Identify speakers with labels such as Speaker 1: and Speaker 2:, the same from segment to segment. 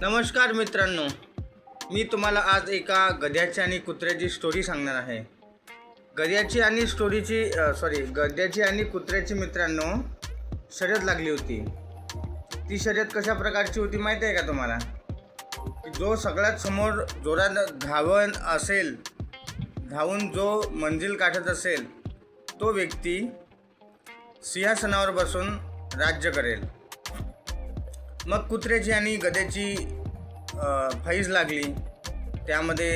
Speaker 1: नमस्कार मित्रांनो, मी तुम्हाला आज एका गध्याची आणि कुत्र्याची स्टोरी सांगणार आहे. गध्याची आणि कुत्र्याची मित्रांनो शर्यत लागली होती. ती शर्यत कशा प्रकारची होती माहिती आहे का तुम्हाला? की जो सगळ्यात समोर जोरात धावून जो मंजिल गाठत असेल तो व्यक्ती सिंहासनावर बसून राज्य करेल. मग कुत्र्याची आणि गध्याची फैज लागली. त्यामध्ये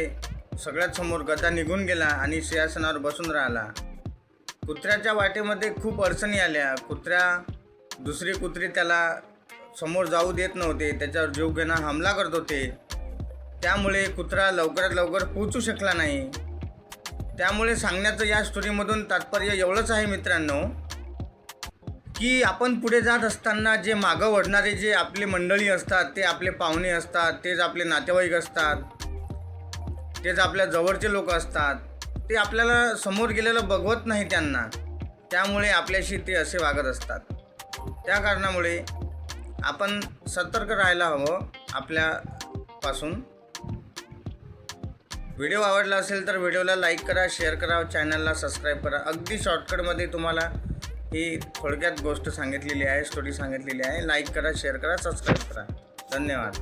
Speaker 1: सगळ्यात समोर गधा निघून गेला आणि सिंहासनावर बसून राहिला. कुत्र्याच्या वाटेमध्ये खूप अडचणी आल्या. दुसरी कुत्री त्याला समोर जाऊ देत नव्हते, त्याच्यावर जीवघेणा हमला करत होते. त्यामुळे कुत्रा लवकरात लवकर पोहोचू शकला नाही. त्यामुळे सांगण्याचं या स्टोरीमधून तात्पर्य एवढंच आहे मित्रांनो, की आपण पुढे जात असताना जे मागं ओढणारे जे आपली मंडळी असतात, ते आपले पाहुणे असतात, तेच आपले नातेवाईक असतात, तेच आपल्या जवळचे लोक असतात, ते आपल्याला समोर गेलेलं बघवत नाही त्यांना. त्यामुळे आपल्याशी ते असे वागत असतात. त्या कारणामुळे आपण सतर्क राहायला हवं आपल्यापासून. व्हिडिओ आवडला असेल तर व्हिडिओला लाईक करा, शेअर करा, चॅनलला सबस्क्राईब करा. अगदी शॉर्टकटमध्ये तुम्हाला ही थोडक्यात गोष्ट सांगितलेली आहे, स्टोरी सांगितलेली आहे. लाईक करा, शेअर करा, सबस्क्राईब करा. धन्यवाद.